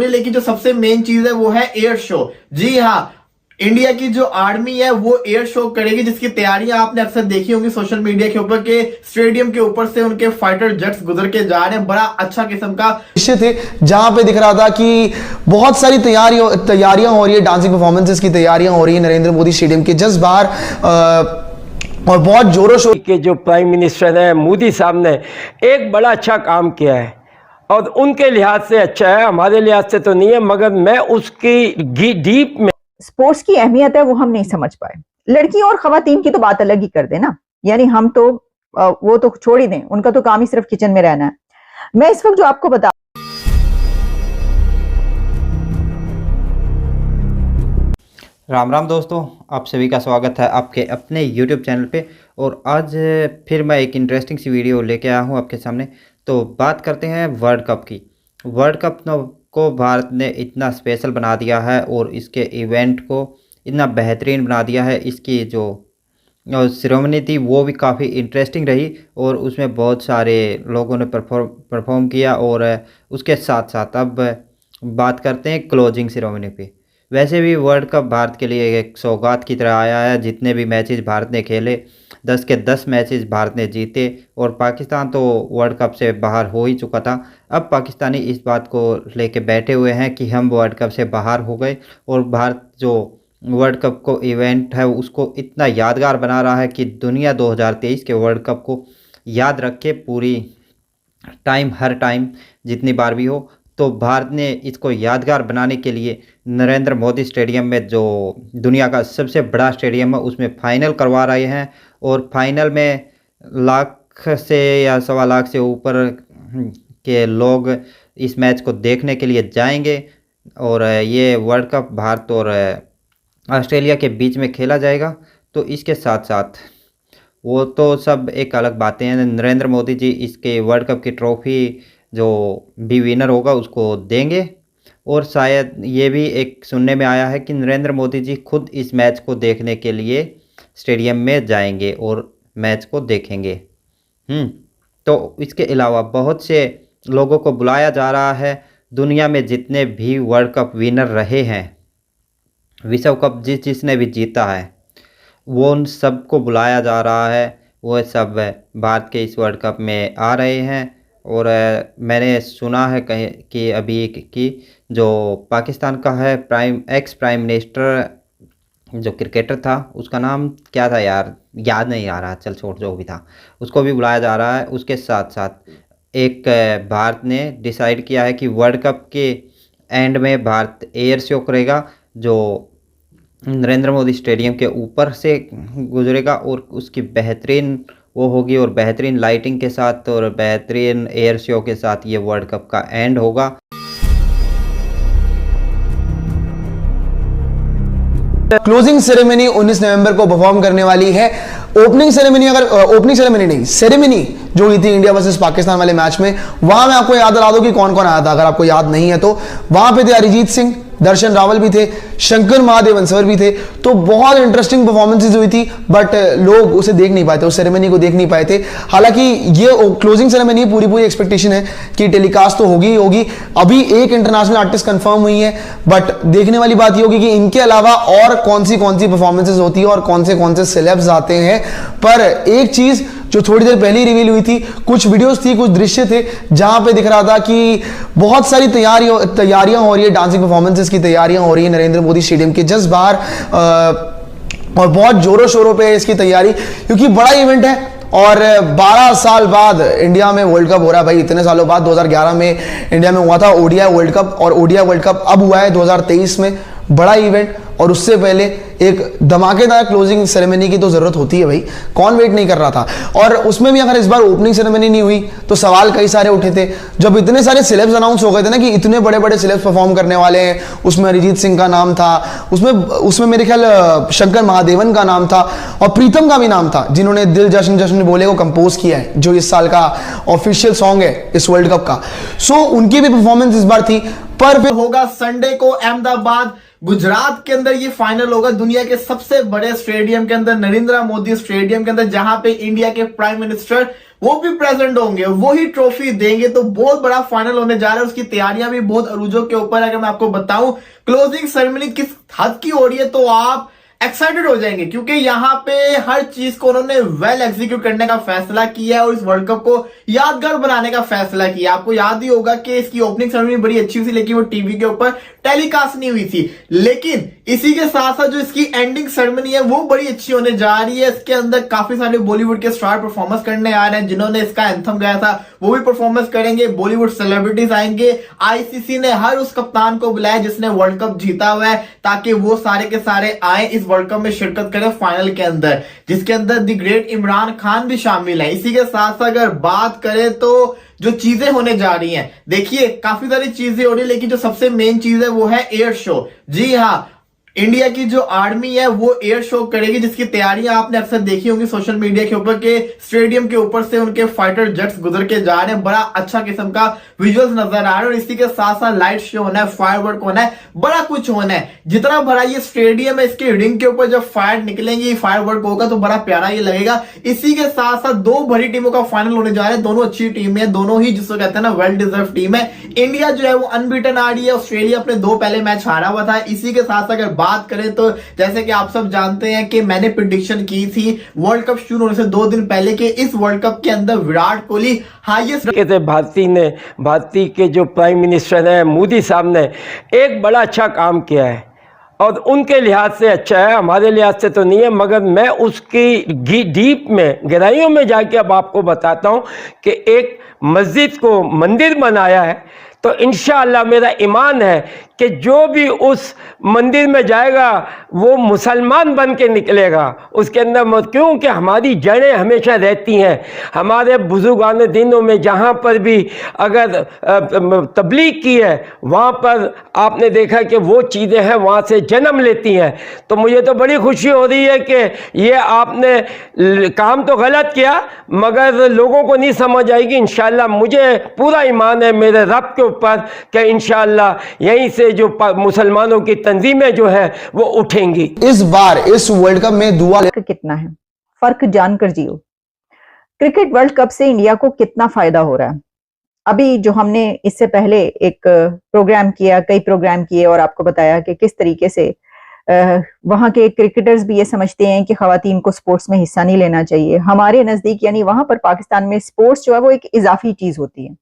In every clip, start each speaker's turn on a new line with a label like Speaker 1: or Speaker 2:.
Speaker 1: छोड़िए, लेकिन जो सबसे मेन चीज है वो है एयर शो। जी हाँ, इंडिया की जो आर्मी है वो एयर शो करेगी, जिसकी तैयारियां आपने अक्सर देखी होंगी सोशल मीडिया के ऊपर के स्टेडियम के ऊपर से उनके फाइटर जेट्स गुजर के जा रहे हैं। बड़ा अच्छा किस्म का
Speaker 2: दृश्य थे जहां पे दिख रहा था कि बहुत सारी तैयारियां हो रही है, डांसिंग परफॉर्मेंसेस की तैयारियां हो रही है नरेंद्र मोदी स्टेडियम के जस्ट बाहर, और बहुत जोरों शोर
Speaker 3: के जो प्राइम मिनिस्टर हैं मोदी साहब ने एक बड़ा अच्छा काम किया है और उनके लिहाज से अच्छा है, हमारे लिहाज से तो नहीं है, मगर मैं उसकी डीप में
Speaker 4: स्पोर्ट्स की अहमियत है वो हम नहीं समझ पाए। लड़की और खवातीन की तो बात अलग ही कर देना, यानी हम तो वो तो छोड़ ही दें, उनका तो काम ही सिर्फ किचन में रहना है। मैं इस वक्त जो आपको बता
Speaker 5: राम राम दोस्तों, आप सभी का स्वागत है आपके अपने YouTube चैनल पे। और आज फिर मैं एक इंटरेस्टिंग सी वीडियो लेके आया हूँ आपके सामने। तो बात करते हैं वर्ल्ड कप की। वर्ल्ड कप को भारत ने इतना स्पेशल बना दिया है और इसके इवेंट को इतना बेहतरीन बना दिया है। इसकी जो सेरेमनी थी वो भी काफ़ी इंटरेस्टिंग रही और उसमें बहुत सारे लोगों ने परफॉर्म किया। और उसके साथ साथ अब बात करते हैं क्लोजिंग सेरेमनी पे। वैसे भी वर्ल्ड कप भारत के लिए एक सौगात की तरह आया है। जितने भी मैचेस भारत ने खेले 10 के 10 मैचेस भारत ने जीते और पाकिस्तान तो वर्ल्ड कप से बाहर हो ही चुका था। अब पाकिस्तानी इस बात को लेके बैठे हुए हैं कि हम वर्ल्ड कप से बाहर हो गए और भारत जो वर्ल्ड कप को इवेंट है उसको इतना यादगार बना रहा है कि दुनिया 2023 के वर्ल्ड कप को याद रखे पूरी टाइम, हर टाइम जितनी बार भी हो। तो भारत ने इसको यादगार बनाने के लिए नरेंद्र मोदी स्टेडियम में, जो दुनिया का सबसे बड़ा स्टेडियम है, उसमें फ़ाइनल करवा रहे हैं। और फाइनल में लाख से या 1.25 लाख से ऊपर के लोग इस मैच को देखने के लिए जाएंगे। और ये वर्ल्ड कप भारत और ऑस्ट्रेलिया के बीच में खेला जाएगा। तो इसके साथ साथ वो तो सब एक अलग बातें हैं। नरेंद्र मोदी जी इसके वर्ल्ड कप की ट्रॉफ़ी जो भी विनर होगा उसको देंगे। और शायद ये भी एक सुनने में आया है कि नरेंद्र मोदी जी खुद इस मैच को देखने के लिए स्टेडियम में जाएंगे और मैच को देखेंगे। तो इसके अलावा बहुत से लोगों को बुलाया जा रहा है। दुनिया में जितने भी वर्ल्ड कप विनर रहे हैं, विश्व कप जिसने भी जीता है, वो उन सबको बुलाया जा रहा है। वो सब भारत के इस वर्ल्ड कप में आ रहे हैं। और मैंने सुना है कहीं कि अभी कि जो पाकिस्तान का है एक्स प्राइम मिनिस्टर जो क्रिकेटर था, उसका नाम क्या था यार, याद नहीं आ रहा, चल छोड़, जो भी था, उसको भी बुलाया जा रहा है। उसके साथ साथ एक भारत ने डिसाइड किया है कि वर्ल्ड कप के एंड में भारत एयर शो करेगा, जो नरेंद्र मोदी स्टेडियम के ऊपर से गुजरेगा और उसकी बेहतरीन वो होगी और बेहतरीन लाइटिंग के साथ और बेहतरीन एयर शो के साथ ये वर्ल्ड कप का एंड होगा।
Speaker 2: क्लोजिंग सेरेमनी 19 नवंबर को परफॉर्म करने वाली है। ओपनिंग सेरेमनी, अगर ओपनिंग सेरेमनी नहीं, सेरेमनी जो हुई थी इंडिया वर्सेस पाकिस्तान वाले मैच में, वहां मैं आपको याद दिला दूं कि कौन कौन आया था। अगर आपको याद नहीं है तो वहां पे थे अरिजीत सिंह, दर्शन रावल भी थे, शंकर महादेवन सर भी थे। तो बहुत इंटरेस्टिंग परफॉर्मेंसेज हुई थी, बट लोग उसे देख नहीं पाए थे, उस सेरेमनी को देख नहीं पाए थे। हालांकि ये क्लोजिंग सेरेमनी पूरी एक्सपेक्टेशन है कि टेलीकास्ट तो होगी ही होगी। अभी एक इंटरनेशनल आर्टिस्ट कंफर्म हुई है, बट देखने वाली बात ये होगी कि इनके अलावा और कौन सी परफॉर्मेंसेज होती है और कौन से सेलेब्स आते हैं। पर एक चीज जो थोड़ी देर पहले रिवील हुई थी, कुछ वीडियोस थी, कुछ दृश्य थे जहां पे दिख रहा था कि बहुत सारी तैयारियां हो रही है, डांसिंग परफॉर्मेंसेस की तैयारियां हो रही है नरेंद्र मोदी स्टेडियम के जस्ट बाहर, और बहुत जोरों शोरों पे इसकी तैयारी, क्योंकि बड़ा इवेंट है। और 12 साल बाद इंडिया में वर्ल्ड कप हो रहा है भाई। इतने सालों बाद 2011 में इंडिया में हुआ था ओडीआई वर्ल्ड कप, और ओडीआई वर्ल्ड कप अब हुआ है 2023 में। बड़ा इवेंट, और उससे पहले एक धमाकेदार क्लोजिंग सेरेमनी की तो जरूरत होती है भाई, कौन वेट नहीं कर रहा था। और उसमें भी अगर इस बार ओपनिंग सेरेमनी नहीं हुई तो सवाल कई सारे उठे थे। जब इतने सारे सेलेब्स अनाउंस हो गए थे ना कि इतने बड़े बड़े सेलेब्स परफॉर्म करने वाले हैं, उसमें अरिजीत सिंह का नाम था, उसमें मेरे ख्याल शंकर महादेवन का नाम था और प्रीतम का भी नाम था, जिन्होंने दिल जश्न जश्न बोले को कंपोज किया है, जो इस साल का ऑफिशियल सॉन्ग है इस वर्ल्ड कप का। सो उनकी भी परफॉर्मेंस इस बार थी। पर
Speaker 1: होगा संडे को अहमदाबाद गुजरात के अंदर ये फाइनल होगा। दुनिया दुनिया के सबसे बड़े स्टेडियम के अंदर, नरेंद्र मोदी स्टेडियम के अंदर, जहां पे इंडिया के प्राइम मिनिस्टर वो भी प्रेजेंट होंगे, वो ही ट्रॉफी देंगे। तो बहुत बड़ा फाइनल होने जा रहा है, उसकी तैयारियां भी बहुत अरूजों के ऊपर। अगर मैं आपको बताऊं क्लोजिंग सेरेमनी किस हद की हो रही है तो आप एक्साइटेड हो जाएंगे, क्योंकि यहाँ पे हर चीज को उन्होंने वेल एग्जीक्यूट करने का फैसला किया है और इस वर्ल्ड कप को यादगार बनाने का फैसला किया। आपको याद ही होगा कि इसकी ओपनिंग सेरेमनी बड़ी अच्छी थी, लेकिन वो टीवी के ऊपर टेलीकास्ट नहीं हुई थी। लेकिन इसी के साथ साथ जो इसकी एंडिंग सेरेमनी है वो बड़ी अच्छी होने जा रही है। इसके अंदर काफी सारे बॉलीवुड के स्टार परफॉर्मेंस करने आ रहे हैं, जिन्होंने इसका एंथम गाया था वो भी परफॉर्मेंस करेंगे। बॉलीवुड सेलिब्रिटीज आएंगे। आईसीसी ने हर उस कप्तान को बुलाया जिसने वर्ल्ड कप जीता हुआ है, ताकि वो सारे के सारे आए इस वर्ल्ड कप में शिरकत करें फाइनल के अंदर, जिसके अंदर द ग्रेट इमरान खान भी शामिल है। इसी के साथ साथ अगर बात करें तो जो चीजें होने जा रही हैं, देखिए काफी सारी चीजें हो रही है, लेकिन जो सबसे मेन चीज है वो है एयर शो। जी हाँ, इंडिया की जो आर्मी है वो एयर शो करेगी, जिसकी तैयारियां आपने अक्सर देखी होंगी सोशल मीडिया के ऊपर के स्टेडियम के ऊपर से उनके फाइटर जेट्स गुजर के जा रहे हैं। बड़ा अच्छा किस्म का विजुअल्स नजर आ रहा है और इसी के साथ साथ लाइट शो होना है, फायरवर्क होना है, बड़ा कुछ होना है। जितना बड़ा ये स्टेडियम है, इसके रिंग के ऊपर जब फायर निकलेंगे, फायरवर्क होगा तो बड़ा प्यारा ये लगेगा। इसी के साथ साथ दो बड़ी टीमों का फाइनल होने जा रहा है। दोनों अच्छी टीम है, दोनों ही जिसको कहते हैं ना वेल डिजर्व टीम है। इंडिया जो है वो अनबीटन आ रही है, ऑस्ट्रेलिया अपने दो पहले मैच हारा हुआ था। इसी के साथ अगर बात करें तो जैसे कि आप सब जानते हैं कि मैंने प्रेडिक्शन की थी वर्ल्ड कप शुरू होने से 2 दिन पहले कि इस वर्ल्ड कप के अंदर विराट कोहली हाईएस्ट।
Speaker 3: भारतीय के जो प्राइम मिनिस्टर हैं मोदी साहब ने एक बड़ा अच्छा काम किया है और उनके लिहाज से अच्छा है, हमारे लिहाज से तो नहीं है, मगर मैं उसकी डीप में गहराइयों में जाके अब आपको बताता हूँ कि एक मस्जिद को मंदिर बनाया है। तो इंशाअल्लाह मेरा ईमान है कि जो भी उस मंदिर में जाएगा वो मुसलमान बन के निकलेगा उसके अंदर मत, क्योंकि हमारी जड़ें हमेशा रहती हैं। हमारे बुजुर्गान दिनों में जहाँ पर भी अगर तबलीग की है वहाँ पर आपने देखा कि वो चीज़ें हैं वहाँ से जन्म लेती हैं। तो मुझे तो बड़ी खुशी हो रही है कि ये आपने काम तो गलत किया मगर लोगों को नहीं समझ आएगी। इंशाअल्लाह मुझे पूरा ईमान है मेरे रब के ऊपर कि इंशाअल्लाह यहीं से जो मुसलमानों की तंजीमें जो है वो उठेंगी।
Speaker 2: इस बार इस वर्ल्ड कप में दुआ
Speaker 4: कितना है, फर्क जानकर जियो। क्रिकेट वर्ल्ड कप से इंडिया को कितना फायदा हो रहा है। अभी जो हमने इससे पहले एक प्रोग्राम किया, कई प्रोग्राम किए और आपको बताया कि किस तरीके से वहां के क्रिकेटर्स भी ये समझते हैं कि खवातीन को स्पोर्ट्स में हिस्सा नहीं लेना चाहिए। हमारे नजदीक यानी वहां पर पाकिस्तान में स्पोर्ट्स जो है वो एक इजाफी चीज होती है,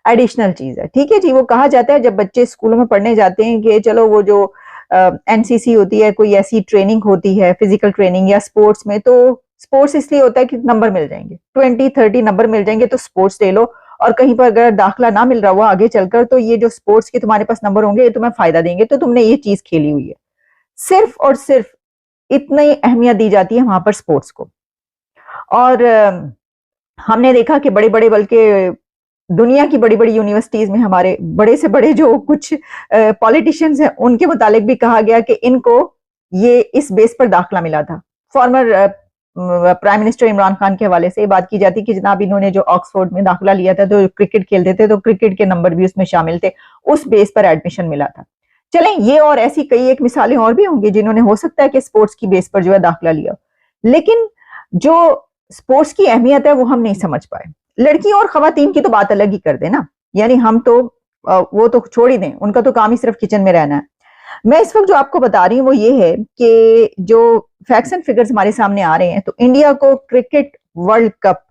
Speaker 4: एडिशनल चीज है। ठीक है जी, वो कहा जाता है जब बच्चे स्कूलों में पढ़ने जाते हैं कि चलो वो जो एनसीसी होती है, कोई ऐसी ट्रेनिंग होती है फिजिकल ट्रेनिंग या स्पोर्ट्स में, तो स्पोर्ट्स इसलिए होता है कि नंबर मिल जाएंगे, 20-30 नंबर मिल जाएंगे तो स्पोर्ट्स ले लो। और कहीं पर अगर दाखला ना मिल रहा हुआ आगे चलकर तो ये जो स्पोर्ट्स के तुम्हारे पास नंबर होंगे ये तुम्हें फायदा देंगे, तो तुमने ये चीज खेली हुई है। सिर्फ और सिर्फ इतनी अहमियत दी जाती है वहां पर स्पोर्ट्स को। और हमने देखा कि बड़े बड़े, बल्कि दुनिया की बड़ी बड़ी यूनिवर्सिटीज में हमारे बड़े से बड़े जो कुछ पॉलिटिशियंस हैं उनके मुतालिक भी कहा गया कि इनको ये इस बेस पर दाखला मिला था। Former prime minister Imran Khan के हवाले से ये बात की जाती कि जनाब इन्होंने जो ऑक्सफोर्ड में दाखला लिया था तो क्रिकेट खेलते थे तो क्रिकेट के नंबर भी उसमें शामिल थे, उस बेस पर एडमिशन मिला था। चलें, ये और ऐसी कई एक मिसालें और भी होंगी जिन्होंने हो सकता है कि स्पोर्ट्स की बेस पर जो है दाखला लिया, लेकिन जो स्पोर्ट्स की अहमियत है वो हम नहीं समझ पाए। लड़की और खवातीन की तो बात अलग ही कर दे ना, यानी हम तो वो तो छोड़ ही दें, उनका तो काम ही सिर्फ किचन में रहना है। मैं इस वक्त जो आपको बता रही हूँ वो ये है कि जो फैक्ट्स एंड फिगर्स हमारे सामने आ रहे हैं, तो इंडिया को क्रिकेट वर्ल्ड कप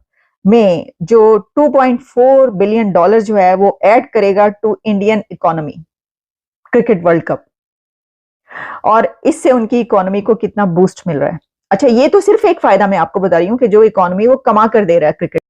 Speaker 4: में जो $2.4 बिलियन जो है वो ऐड करेगा to Indian economy, cricket world cup, और इससे उनकी इकोनॉमी को कितना बूस्ट मिल रहा है। अच्छा, ये तो सिर्फ एक फायदा मैं आपको बता रही हूँ कि जो इकोनॉमी वो कमा कर दे रहा है क्रिकेट।